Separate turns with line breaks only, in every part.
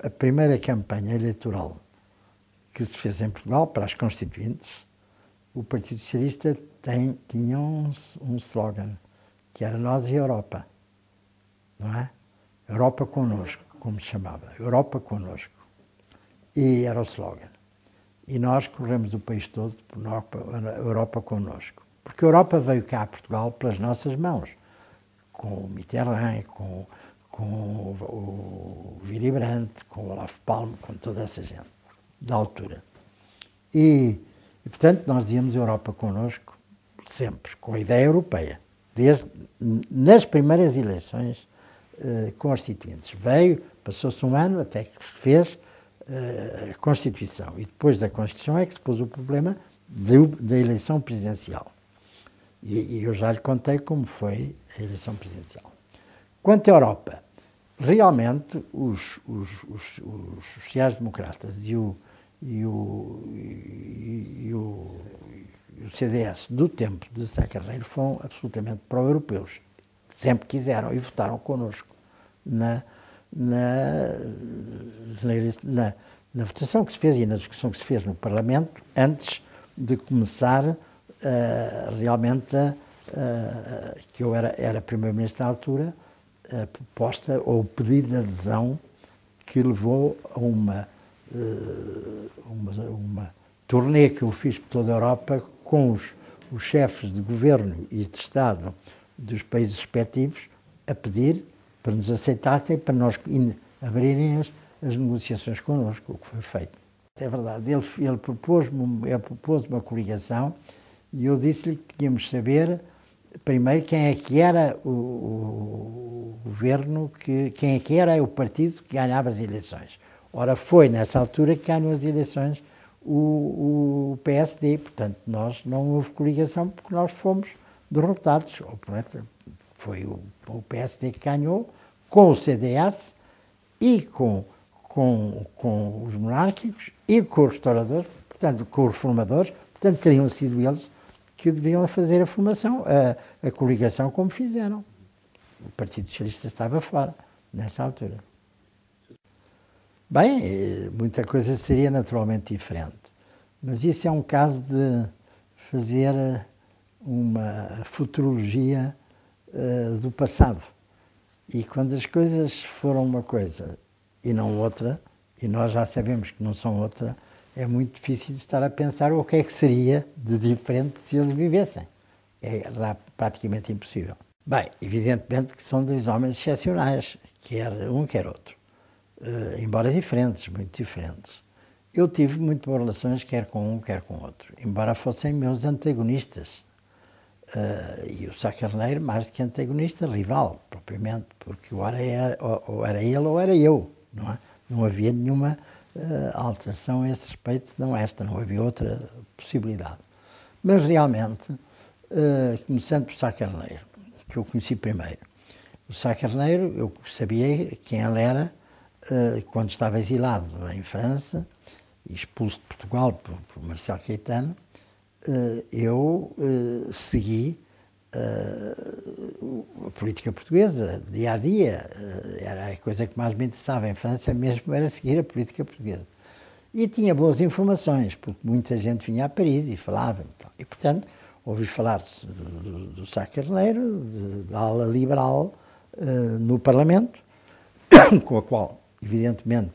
a primeira campanha eleitoral que se fez em Portugal para as constituintes, o Partido Socialista tinha um slogan, que era Nós e Europa, não é? Europa connosco, como se chamava, Europa connosco. E era o slogan. E nós corremos o país todo por Europa connosco. Porque a Europa veio cá a Portugal pelas nossas mãos, com o Mitterrand, com o Willy Brandt, com o Olaf Palme, com toda essa gente da altura. E portanto, nós dizíamos Europa connosco sempre, com a ideia europeia. Nas primeiras eleições constituintes. Passou-se um ano até que se fez a Constituição. E depois da Constituição é que se pôs o problema da eleição presidencial. E eu já lhe contei como foi a eleição presidencial. Quanto à Europa, realmente os sociais-democratas e o CDS do tempo de Sá Carneiro foram absolutamente pró-europeus. Sempre quiseram e votaram connosco na votação que se fez e na discussão que se fez no Parlamento antes de começar realmente que eu era Primeiro-Ministro na altura, a proposta ou o pedido de adesão que levou a uma turnê que eu fiz por toda a Europa com os chefes de governo e de Estado dos países respectivos a pedir para nos aceitassem, para nós abrirem as negociações connosco, o que foi feito. É verdade, ele propôs-me uma coligação e eu disse-lhe que tínhamos de saber primeiro quem é que era o governo, quem é que era o partido que ganhava as eleições. Ora, foi nessa altura que ganhou as eleições o PSD, portanto, nós não houve coligação porque nós fomos derrotados. Foi o PSD que ganhou, com o CDS e com os monárquicos e com os restauradores, portanto, com os reformadores, portanto, teriam sido eles que deviam fazer a formação, a coligação como fizeram. O Partido Socialista estava fora, nessa altura. Bem, muita coisa seria naturalmente diferente, mas isso é um caso de fazer uma futurologia do passado. E quando as coisas foram uma coisa e não outra, e nós já sabemos que não são outra, é muito difícil estar a pensar o que é que seria de diferente se eles vivessem. É praticamente impossível. Bem, evidentemente que são dois homens excepcionais, quer um, quer outro. Embora diferentes, muito diferentes. Eu tive muito boas relações, quer com um, quer com outro, embora fossem meus antagonistas. E o Sá Carneiro, mais do que antagonista, rival, propriamente, porque ou era ele ou era eu, não é? Não havia nenhuma alteração a esse respeito, senão esta, não havia outra possibilidade. Mas realmente, começando por Sá Carneiro, que eu conheci primeiro. O Sá Carneiro, eu sabia quem ele era quando estava exilado em França, expulso de Portugal por Marcelo Caetano. Eu segui a política portuguesa, dia a dia. Era a coisa que mais me interessava em França mesmo, era seguir a política portuguesa. E tinha boas informações, porque muita gente vinha a Paris e falava. E, portanto, ouvi falar do Sá Carneiro, da ala liberal no Parlamento, com a qual, evidentemente,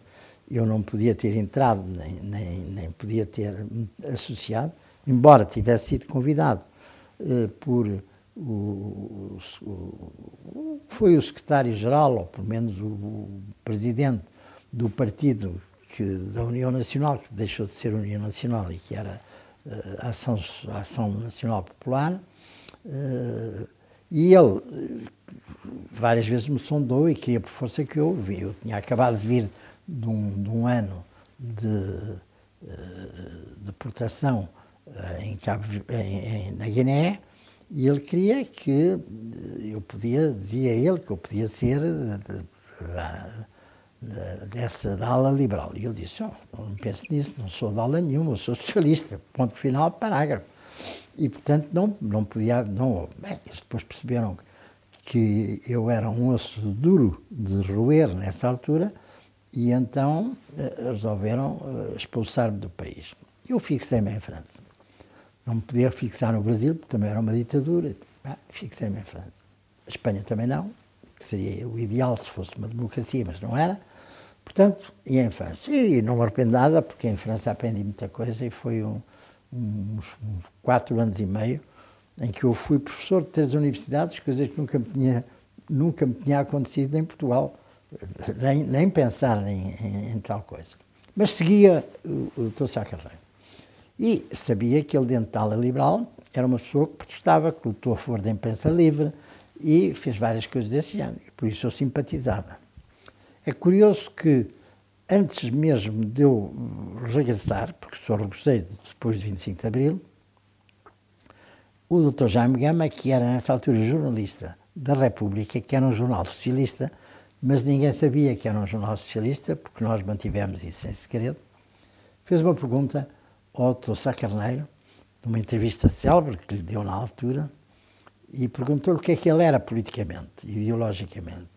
eu não podia ter entrado, nem podia ter associado, embora tivesse sido convidado por foi o secretário-geral, ou pelo menos o presidente do partido da União Nacional, que deixou de ser União Nacional e que era a Ação Nacional Popular, e ele várias vezes me sondou e queria por força que eu vi. Eu tinha acabado de vir de um ano de deportação na Guiné, e ele queria que dizia ele que eu podia ser da ala liberal. E eu disse, não penso nisso, não sou de ala nenhuma, eu sou socialista, ponto final, parágrafo. E, portanto, não podia, bem, eles depois perceberam que eu era um osso duro de roer nessa altura, E então resolveram expulsar-me do país. Eu fixei-me em França. Não me podia fixar no Brasil, porque também era uma ditadura. Fixei-me em França. A Espanha também não, que seria o ideal se fosse uma democracia, mas não era. Portanto, ia em França. E não me arrependo nada, porque em França aprendi muita coisa e foi uns 4 anos e meio em que eu fui professor de 3 universidades, coisas que nunca me tinha acontecido em Portugal. Nem pensar em tal coisa. Mas seguia o Dr. Sá Carneiro. E sabia que ele, dentro da ala liberal, era uma pessoa que protestava, que lutou a favor da imprensa livre e fez várias coisas desse género. Por isso eu simpatizava. É curioso que, antes mesmo de eu regressar, porque só regressei depois de 25 de Abril, o Dr. Jaime Gama, que era nessa altura jornalista da República, que era um jornal socialista, mas ninguém sabia que era um jornal socialista, porque nós mantivemos isso em segredo, fez uma pergunta ao Dr. Sá Carneiro, numa entrevista célebre que lhe deu na altura, e perguntou-lhe o que é que ele era politicamente, ideologicamente.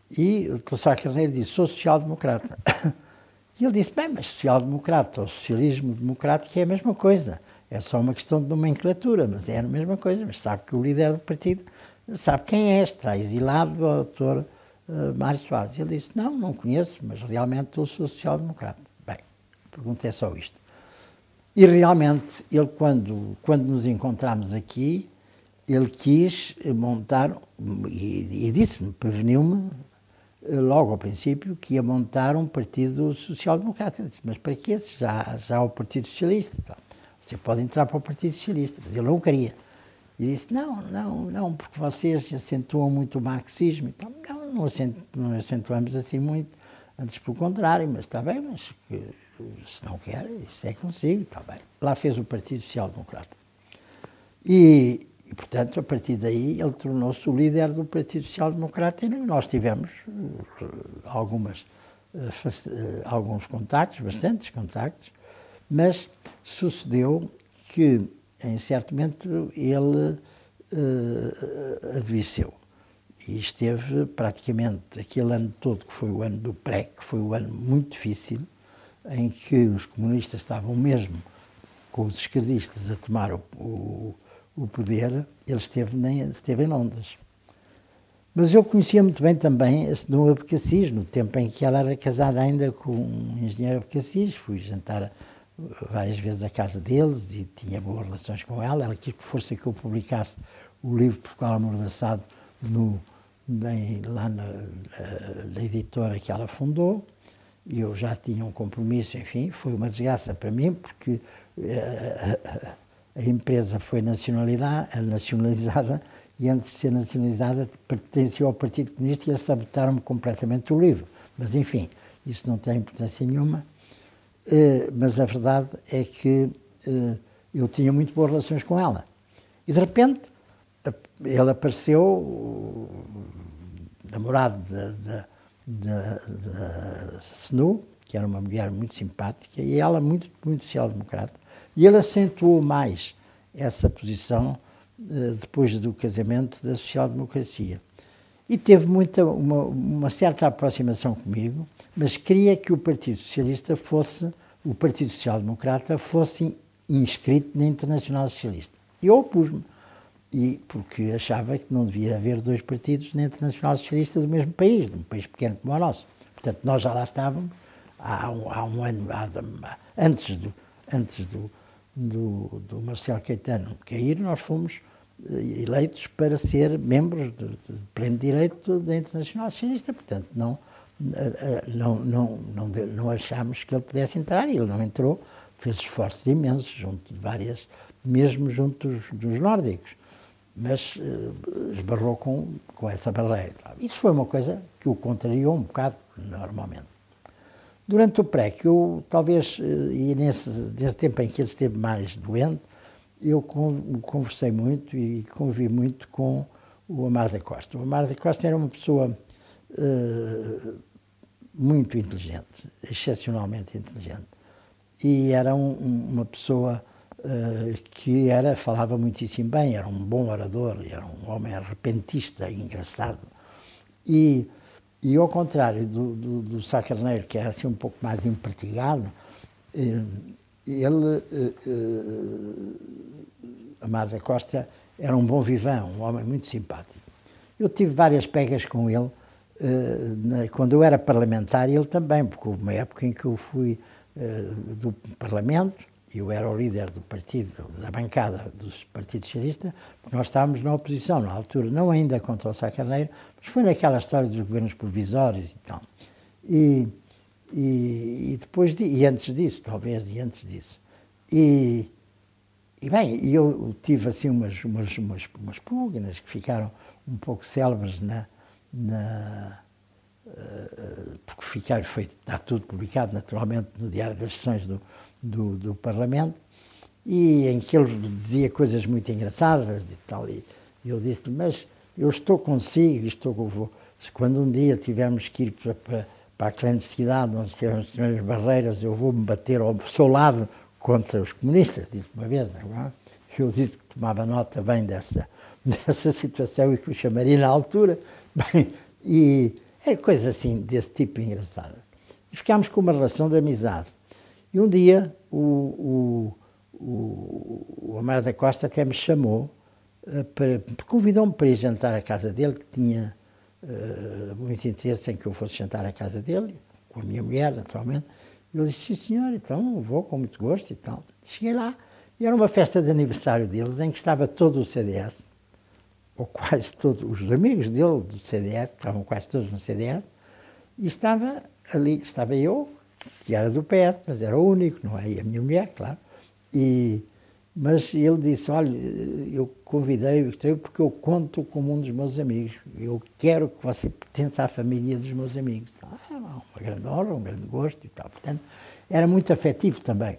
E o Dr. Sá Carneiro disse: sou social-democrata. E ele disse: bem, mas social-democrata ou socialismo democrático é a mesma coisa. É só uma questão de nomenclatura, mas é a mesma coisa. Mas sabe que o líder do partido sabe quem é, está exilado, o Dr. Mário Soares. Ele disse: não conheço, mas realmente eu sou social-democrata. Bem, a pergunta é só isto. E realmente, ele quando nos encontramos aqui, ele quis montar, e disse-me, preveniu-me, logo ao princípio, que ia montar um partido social-democrata. Eu disse: mas para que esse? Já há o Partido Socialista. Então, você pode entrar para o Partido Socialista. Mas ele não queria. E disse: não, porque vocês acentuam muito o marxismo. Então, não acentuamos assim muito, antes pelo contrário, mas está bem, mas se não quer, isso é consigo, está bem. Lá fez o Partido Social Democrata. E, portanto, a partir daí, ele tornou-se o líder do Partido Social Democrata e nós tivemos alguns contactos, bastantes contactos, mas sucedeu que, em certo momento, ele adoeceu. E esteve praticamente aquele ano todo, que foi o ano do pré, que foi um ano muito difícil, em que os comunistas estavam mesmo com os esquerdistas a tomar o poder, ele esteve em Londres. Mas eu conhecia muito bem também a Senhora Abcacis, no tempo em que ela era casada ainda com um engenheiro Abcacis. Fui jantar várias vezes à casa deles e tinha boas relações com ela. Ela quis, por força, que eu publicasse o livro Portugal Amordaçado lá na editora que ela fundou. E eu já tinha um compromisso, enfim, foi uma desgraça para mim, porque a empresa foi nacionalizada e, antes de ser nacionalizada, pertencia ao Partido Comunista e eles sabotaram-me completamente o livro. Mas, enfim, isso não tem importância nenhuma. Mas a verdade é que eu tinha muito boas relações com ela. E, de repente, ele apareceu, o namorado da Senu, que era uma mulher muito simpática, e ela muito social-democrata, e ele acentuou mais essa posição depois do casamento da social-democracia. E teve uma certa aproximação comigo, mas queria que o Partido Socialista o Partido Social-Democrata fosse inscrito na Internacional Socialista. E eu opus-me, porque achava que não devia haver 2 partidos na Internacional Socialista do mesmo país, de um país pequeno como o nosso. Portanto, nós já lá estávamos há um ano, antes do Marcelo Caetano cair, nós fomos eleitos para ser membros de pleno direito da Internacional Socialista. Portanto, não achámos que ele pudesse entrar, e ele não entrou, fez esforços imensos, mesmo junto dos nórdicos, mas esbarrou com essa barreira. Isso foi uma coisa que o contrariou um bocado, normalmente. Durante o pré, que eu talvez, e nesse tempo em que ele esteve mais doente, eu conversei muito e convivi muito com o Amar da Costa. O Amar da Costa era uma pessoa muito inteligente, excepcionalmente inteligente. E era uma pessoa que falava muitíssimo bem, era um bom orador, era um homem repentista, engraçado. E E ao contrário do Sá Carneiro, que era assim um pouco mais empertigado, ele, Amaro da Costa, era um bom vivão, um homem muito simpático. Eu tive várias pegas com ele, quando eu era parlamentar, ele também, porque houve uma época em que eu fui do Parlamento, eu era o líder do partido, da bancada dos partidos socialistas, porque nós estávamos na oposição, na altura, não ainda contra o Sá Carneiro, mas foi naquela história dos governos provisórios e tal. E depois, e antes disso, talvez, e antes disso. E bem, eu tive assim umas pugnas que ficaram um pouco célebres porque está tudo publicado naturalmente no Diário das Sessões do Parlamento, e em que ele dizia coisas muito engraçadas e tal, e eu disse-lhe, mas eu estou consigo, quando um dia tivermos que ir para a clandestinidade, onde tivermos as barreiras, eu vou-me bater ao seu lado contra os comunistas, disse uma vez, não é? Eu disse que tomava nota bem dessa situação e que o chamaria na altura, bem, e é coisa assim, desse tipo engraçada. E ficámos com uma relação de amizade. E um dia o Amaro da Costa até me chamou, convidou-me para ir jantar à casa dele, que tinha muito interesse em que eu fosse jantar à casa dele, com a minha mulher, naturalmente. E eu disse, sim senhor, então vou com muito gosto e tal. Cheguei lá, e era uma festa de aniversário deles, em que estava todo o CDS, ou quase todos os amigos dele do CDS, estavam quase todos no CDS, e estava eu, que era do PS, mas era o único, não é? E a minha mulher, claro. Mas ele disse, olha, eu convidei-o porque eu conto como um dos meus amigos, eu quero que você pertença à família dos meus amigos. Então, uma grande honra, um grande gosto e tal. Portanto, era muito afetivo também.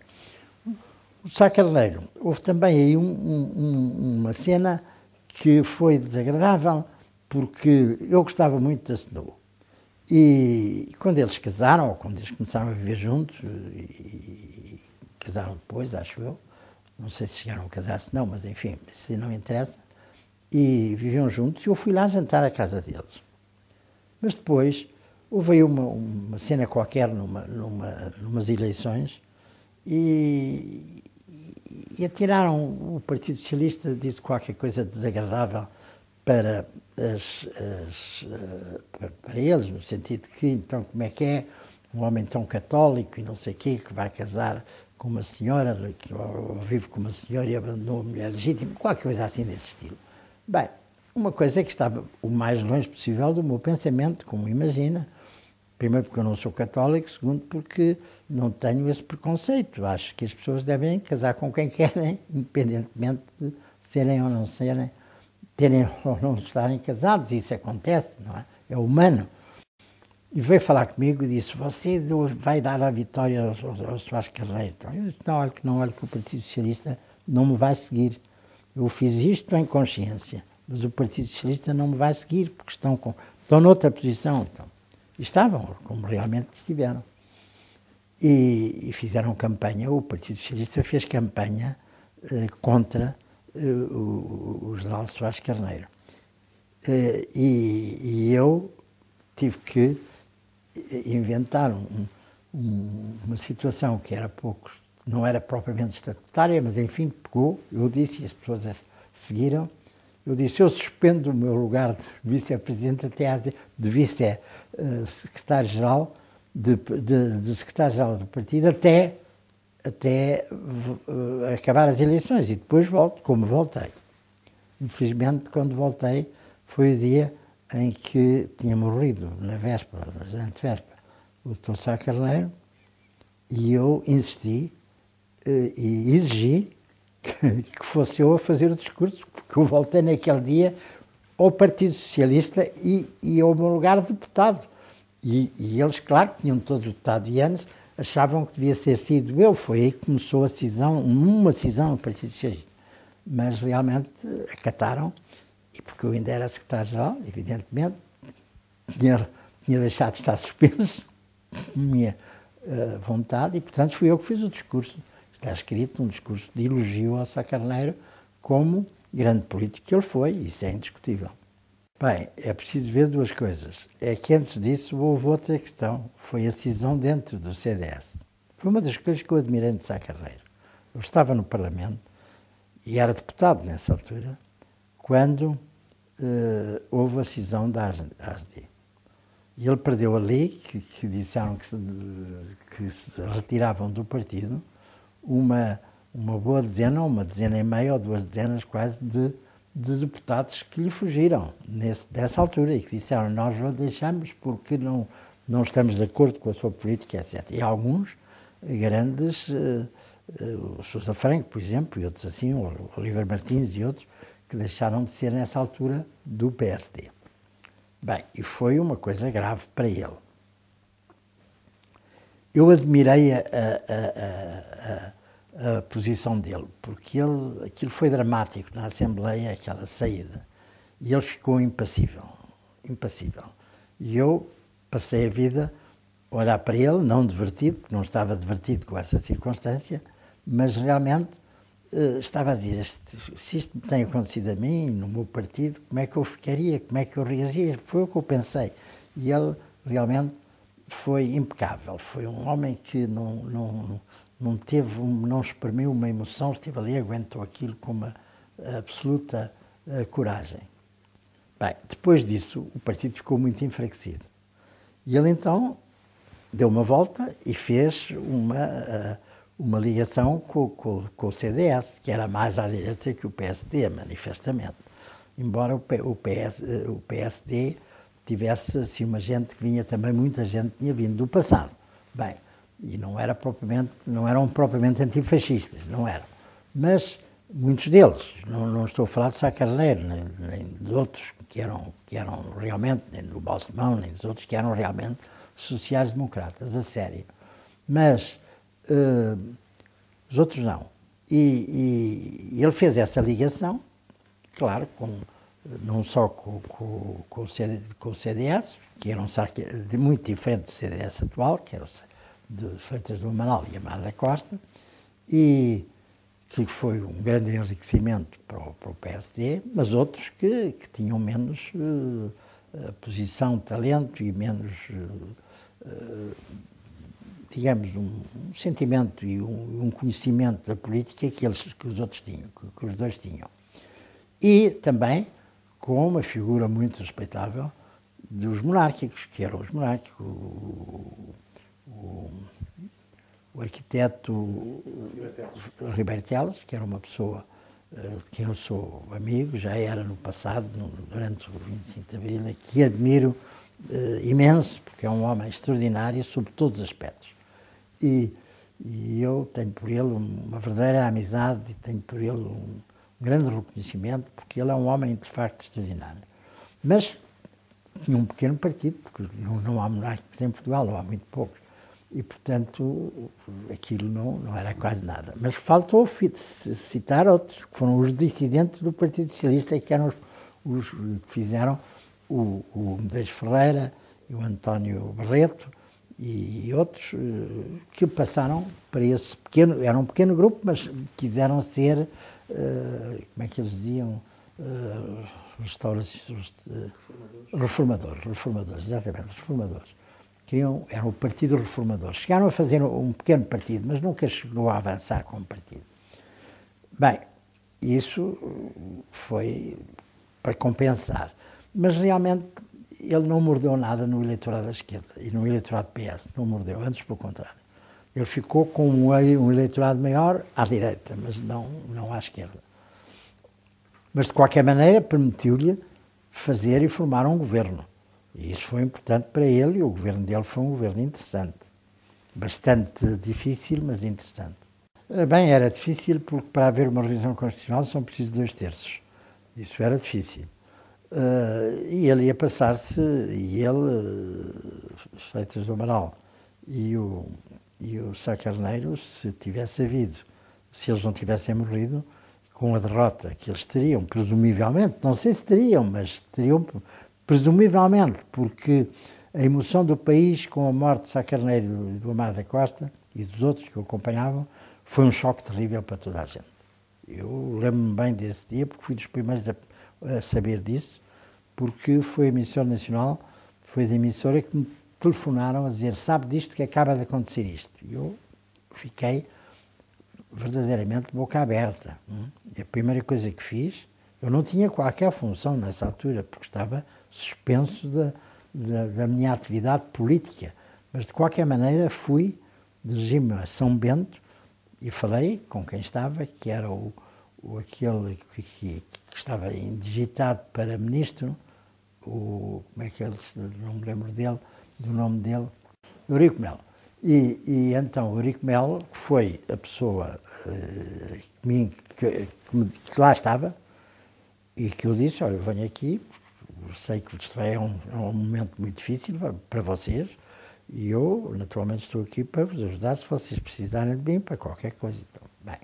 O Sá Carneiro, houve também aí uma cena que foi desagradável, porque eu gostava muito da Snow. E quando eles casaram, ou quando eles começaram a viver juntos, e casaram depois, acho eu, não sei se chegaram a casar-se não, mas enfim, isso não interessa, e viviam juntos, e eu fui lá jantar à casa deles. Mas depois, houve aí uma cena qualquer numas eleições, e atiraram, o Partido Socialista disse qualquer coisa desagradável para eles, no sentido de que, então, como é que é um homem tão católico e não sei o quê, que vai casar com uma senhora, que vive com uma senhora e abandonou a mulher legítima, qualquer coisa assim desse estilo. Bem, uma coisa é que estava o mais longe possível do meu pensamento, como imagina, primeiro porque eu não sou católico, segundo porque não tenho esse preconceito, acho que as pessoas devem casar com quem querem, independentemente de serem ou não serem, terem ou não estarem casados, isso acontece, não é? É humano. E veio falar comigo e disse, você vai dar a vitória ao Soares Carneiro. Então, eu disse, não, olha que o Partido Socialista não me vai seguir. Eu fiz isto em consciência, mas o Partido Socialista não me vai seguir, porque estão noutra posição. Então, e estavam, como realmente estiveram. E fizeram campanha, o Partido Socialista fez campanha contra o general Soares Carneiro. E eu tive que inventar uma situação que era não era propriamente estatutária, mas enfim, pegou, eu disse, e as pessoas seguiram, eu disse, eu suspendo o meu lugar de vice-presidente de vice-secretário-geral, de secretário-geral do partido até acabar as eleições e depois volto, como voltei. Infelizmente, quando voltei, foi o dia em que tinha morrido, na véspera, na antevéspera, o Dr. Sá Carneiro, e eu insisti e exigi que fosse eu a fazer o discurso, porque eu voltei naquele dia ao Partido Socialista e ao meu lugar de deputado. E eles, claro, que tinham todos votado e anos, achavam que devia ter sido eu. Foi aí que começou uma cisão no Partido Socialista. Mas realmente acataram, e porque eu ainda era secretário-geral, evidentemente, tinha deixado de estar suspenso, minha vontade, e portanto fui eu que fiz o discurso. Está escrito um discurso de elogio ao Sá Carneiro como grande político que ele foi, isso é indiscutível. Bem, é preciso ver duas coisas. É que antes disso houve outra questão, foi a cisão dentro do CDS. Foi uma das coisas que eu admirei no Sá Carneiro. Eu estava no Parlamento e era deputado nessa altura, quando houve a cisão da ASD. E ele perdeu ali, que disseram que se retiravam do partido, uma boa dezena, uma dezena e meia ou duas dezenas quase de deputados que lhe fugiram dessa altura e que disseram nós o deixamos porque não estamos de acordo com a sua política, etc. E alguns grandes, o Sousa Franco, por exemplo, e outros assim, o Oliver Martins e outros, que deixaram de ser nessa altura do PSD. Bem, e foi uma coisa grave para ele. Eu admirei a posição dele, porque aquilo foi dramático na Assembleia, aquela saída, e ele ficou impassível. E eu passei a vida a olhar para ele, não divertido, porque não estava divertido com essa circunstância, mas realmente estava a dizer, se isto me tem acontecido a mim, no meu partido, como é que eu ficaria, como é que eu reagia? Foi o que eu pensei. E ele realmente foi impecável. Foi um homem que não exprimiu uma emoção, esteve ali, aguentou aquilo com uma absoluta coragem. Bem, depois disso, o partido ficou muito enfraquecido. E ele então deu uma volta e fez uma ligação com o CDS, que era mais à direita que o PSD, manifestamente. Embora o PSD tivesse assim uma gente que vinha também, muita gente tinha vindo do passado. Bem, e não eram propriamente antifascistas, não eram. Mas muitos deles, não estou a falar de Sá Carneiro, nem de outros que eram realmente, nem do Balsemão, nem dos outros que eram realmente sociais-democratas, a sério. Mas os outros não. E ele fez essa ligação, claro, não só com o CDS, que era muito diferente do CDS atual, que era de Freitas do Amaral e Amaro da Costa, e que foi um grande enriquecimento para o PSD, mas outros que tinham menos posição, talento e menos, digamos, um sentimento e um conhecimento da política que os outros tinham, que os dois tinham. E também com uma figura muito respeitável dos monárquicos, que eram os monárquicos, o arquiteto Ribeiro Teles, que era uma pessoa de quem eu sou amigo, já era no passado, durante o 25 de Abril, que admiro imenso, porque é um homem extraordinário sob todos os aspectos. E eu tenho por ele uma verdadeira amizade e tenho por ele um grande reconhecimento, porque ele é um homem de facto extraordinário. Mas tinha um pequeno partido, porque não há monárquicos em Portugal, ou há muito poucos. E, portanto, aquilo não era quase nada. Mas faltou citar outros, que foram os dissidentes do Partido Socialista, que eram os que fizeram o Medeiros Ferreira, e o António Barreto, e outros que passaram para esse pequeno, era um pequeno grupo, mas quiseram ser, como é que eles diziam, reformadores, exatamente, reformadores. Era o Partido Reformador. Chegaram a fazer um pequeno partido, mas nunca chegou a avançar como partido. Bem, isso foi para compensar. Mas realmente ele não mordeu nada no eleitorado da esquerda e no eleitorado PS, não mordeu, antes pelo contrário. Ele ficou com um eleitorado maior à direita, mas não à esquerda. Mas, de qualquer maneira, permitiu-lhe fazer e formar um governo. E isso foi importante para ele, e o governo dele foi um governo interessante. Bastante difícil, mas interessante. Bem, era difícil porque para haver uma revisão constitucional são precisos 2/3. Isso era difícil. E ele ia passar-se, e ele, Freitas do Amaral, e o Sá Carneiro, se tivesse havido, se eles não tivessem morrido, com a derrota que eles teriam, presumivelmente, não sei se teriam, mas teriam presumivelmente, porque a emoção do país com a morte de Sá Carneiro e do Amaro da Costa e dos outros que o acompanhavam foi um choque terrível para toda a gente. Eu lembro-me bem desse dia, porque fui dos primeiros a saber disso, porque foi a emissora nacional, foi da emissora que me telefonaram a dizer, sabe disto que acaba de acontecer isto. E eu fiquei verdadeiramente boca aberta. E a primeira coisa que fiz, eu não tinha qualquer função nessa altura, porque estava suspenso da minha atividade política, mas de qualquer maneira fui, dirigi-me a São Bento e falei com quem estava, que era aquele que estava indigitado para ministro, como é que ele, não me lembro do nome dele, Eurico Melo. E então o Eurico Melo, que foi a pessoa que lá estava, e que eu disse, olha, eu venho aqui, sei que isto é um momento muito difícil para vocês, e eu, naturalmente, estou aqui para vos ajudar se vocês precisarem de mim para qualquer coisa. Então, bem.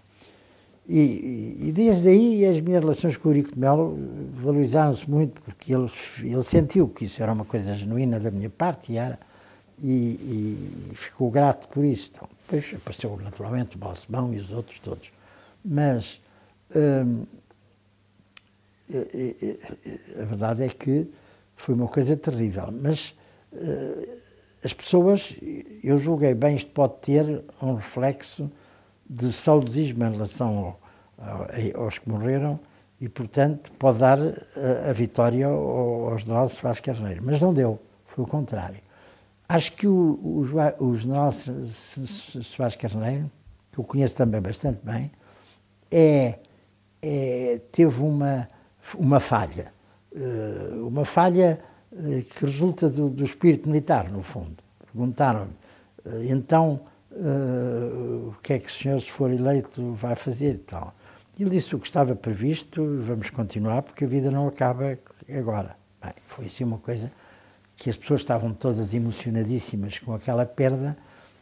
E desde aí as minhas relações com o Eurico Melo valorizaram-se muito, porque ele sentiu que isso era uma coisa genuína da minha parte e ficou grato por isso. Então, depois apareceu naturalmente o Balsemão e os outros todos. Mas a verdade é que foi uma coisa terrível. Mas as pessoas, eu julguei bem, isto pode ter um reflexo de saudosismo em relação aos que morreram e, portanto, pode dar a vitória ao general Soares Carneiro. Mas não deu, foi o contrário. Acho que o general Soares Carneiro, que eu conheço também bastante bem, teve uma falha. Uma falha que resulta do espírito militar, no fundo. Perguntaram-me, então, o que é que o senhor, se for eleito, vai fazer e tal. Ele disse o que estava previsto, vamos continuar, porque a vida não acaba agora. Bem, foi assim uma coisa que as pessoas estavam todas emocionadíssimas com aquela perda,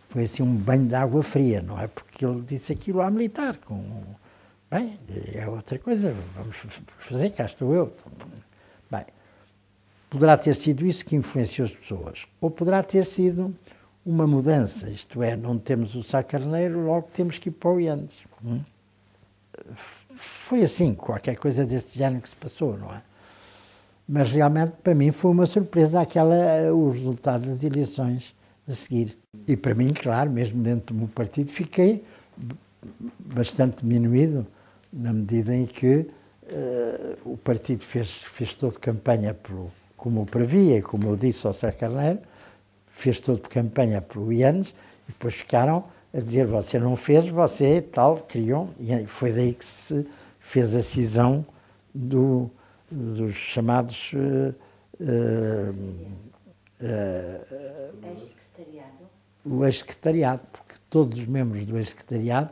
foi assim um banho de água fria, não é? Porque ele disse aquilo à militar, bem, é outra coisa, vamos fazer, cá estou eu. Bem, poderá ter sido isso que influenciou as pessoas, ou poderá ter sido uma mudança, isto é, não temos o Sá Carneiro, logo temos que ir para o Iandes. Foi assim, qualquer coisa desse género que se passou, não é? Mas realmente, para mim, foi uma surpresa o resultado das eleições a seguir. E para mim, claro, mesmo dentro do meu partido, fiquei bastante diminuído, na medida em que o partido fez toda campanha, como eu previa e como eu disse ao Sá Carneiro, fez toda campanha pelo Iandes e depois ficaram a dizer, você não fez, você tal, criou, e foi daí que se fez a cisão dos chamados o ex-secretariado, porque todos os membros do ex-secretariado,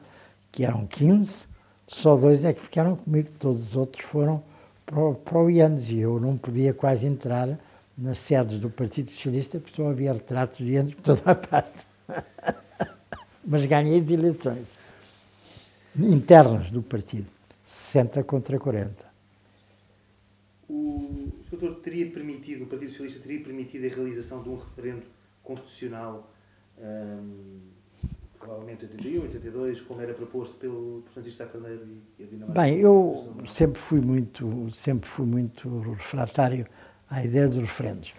que eram 15, só 2 é que ficaram comigo, todos os outros foram para o Iandes, e eu não podia quase entrar nas sedes do Partido Socialista, porque só havia retratos de Iandes por toda a parte. Mas ganhei as eleições internas do partido, 60 contra 40.
O Sr. teria permitido, o Partido Socialista teria permitido a realização de um referendo constitucional, provavelmente em 81, 82, como era proposto pelo Francisco Sá Carneiro e a Dinamarca?
Bem, eu sempre fui muito refratário à ideia dos referendos.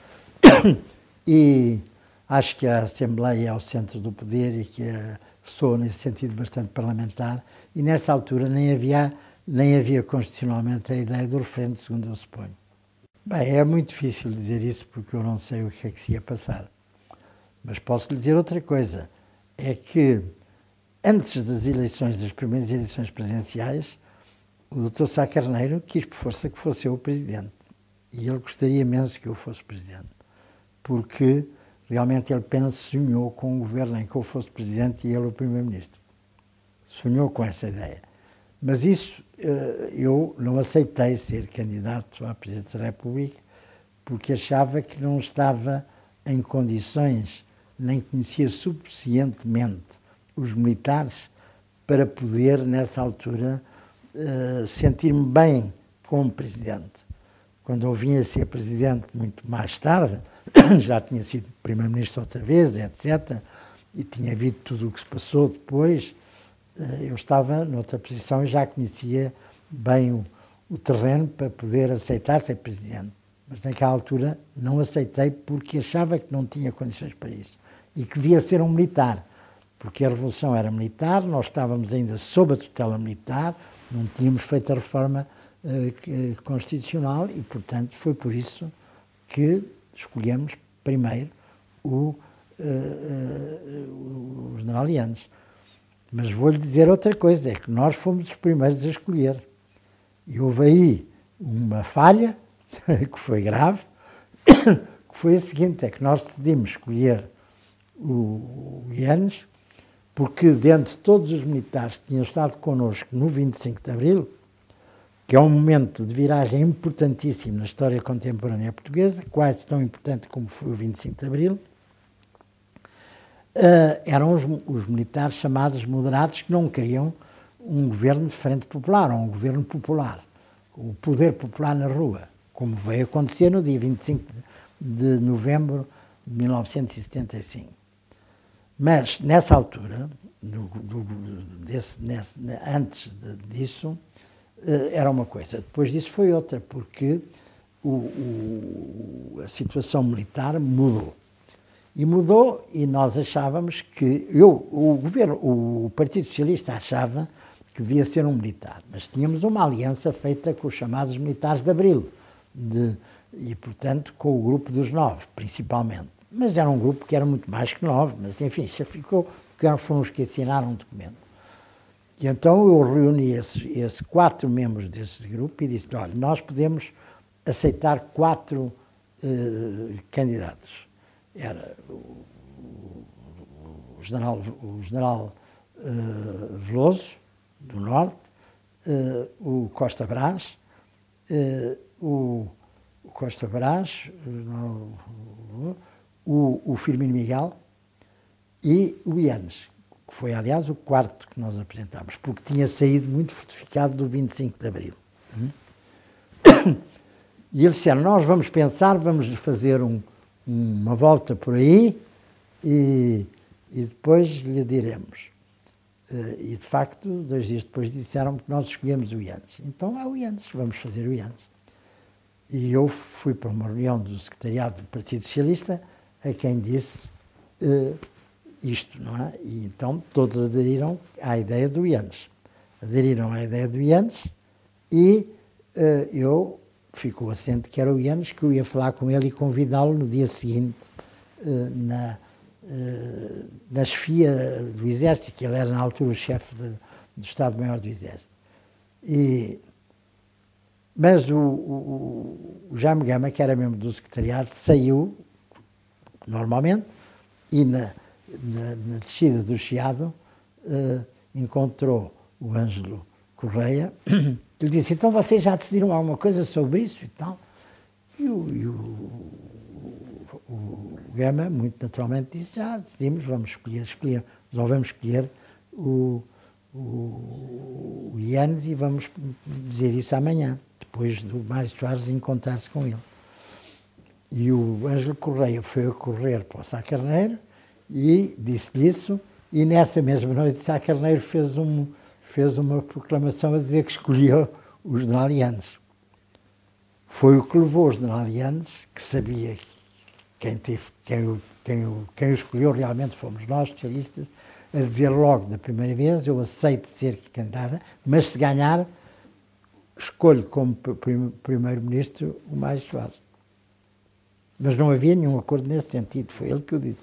E acho que a Assembleia é o centro do poder e que sou, nesse sentido, bastante parlamentar, e nessa altura nem havia constitucionalmente a ideia do referendo, segundo eu suponho. Bem, é muito difícil dizer isso porque eu não sei o que é que se ia passar. Mas posso lhe dizer outra coisa, é que antes das primeiras eleições presidenciais, o Dr. Sá Carneiro quis por força que fosse eu o presidente. E ele gostaria imenso que eu fosse presidente, porque realmente ele sonhou com um governo em que eu fosse presidente e ele o primeiro-ministro. Sonhou com essa ideia. Mas isso, eu não aceitei ser candidato à presidência da República porque achava que não estava em condições, nem conhecia suficientemente os militares para poder, nessa altura, sentir-me bem como presidente. Quando eu vinha a ser presidente muito mais tarde, já tinha sido primeiro-ministro outra vez, etc., e tinha havido tudo o que se passou depois, eu estava noutra posição e já conhecia bem o terreno para poder aceitar ser presidente. Mas naquela altura não aceitei porque achava que não tinha condições para isso e que devia ser um militar, porque a Revolução era militar, nós estávamos ainda sob a tutela militar, não tínhamos feito a reforma constitucional e, portanto, foi por isso que escolhemos primeiro o general Yanes. Mas vou-lhe dizer outra coisa, é que nós fomos os primeiros a escolher. E houve aí uma falha, que foi grave, que foi a seguinte, é que nós decidimos escolher o Yanes, porque dentre todos os militares que tinham estado connosco no 25 de Abril, que é um momento de viragem importantíssimo na história contemporânea portuguesa, quase tão importante como foi o 25 de Abril, eram os militares chamados moderados que não queriam um governo de frente popular, ou um governo popular, o poder popular na rua, como veio acontecer no dia 25 de novembro de 1975. Mas, nessa altura, antes disso, era uma coisa. Depois disso foi outra, porque a situação militar mudou. E mudou e nós achávamos que... o Partido Socialista achava que devia ser um militar, mas tínhamos uma aliança feita com os chamados militares de Abril, e, portanto, com o grupo dos 9, principalmente. Mas era um grupo que era muito mais que 9, mas, enfim, já ficou, porque foram os que assinaram um documento. E então eu reuni esses 4 membros desse grupo e disse, olha, nós podemos aceitar 4 candidatos. Era o general Veloso, do Norte, o Costa Brás, o Firmino Miguel e o Yanes, que foi, aliás, o 4º que nós apresentámos, porque tinha saído muito fortificado do 25 de Abril. E eles disseram, nós vamos pensar, vamos fazer uma volta por aí e depois lhe diremos. E, de facto, 2 dias depois disseram que nós escolhemos o Yanes. Então é o Yanes, vamos fazer o Yanes. E eu fui para uma reunião do secretariado do Partido Socialista a quem disse isto, não é? E então todos aderiram à ideia do Yanes. Aderiram à ideia do Yanes e ficou assente que era o Yanes, que eu ia falar com ele e convidá-lo no dia seguinte na chefia do Exército, que ele era na altura o chefe do Estado-Maior do Exército. Mas o Jaime Gama, que era membro do secretariado, saiu normalmente e na descida do Chiado encontrou o Ângelo Correia, que lhe disse, então vocês já decidiram alguma coisa sobre isso e tal? E o Gama, muito naturalmente, disse, já decidimos, resolvemos escolher o Yanes e vamos dizer isso amanhã, depois do Mário Soares encontrar-se com ele. E o Ângelo Correia foi a correr para o Sá Carneiro e disse-lhe isso, e nessa mesma noite Sá Carneiro fez uma proclamação a dizer que escolhia o general Yanes. Foi o que levou o general Yanes, que sabia quem o escolheu realmente fomos nós, socialistas, a dizer logo da primeira vez, eu aceito ser candidata, mas se ganhar, escolho como primeiro-ministro o Mário Soares. Mas não havia nenhum acordo nesse sentido, foi ele que o disse.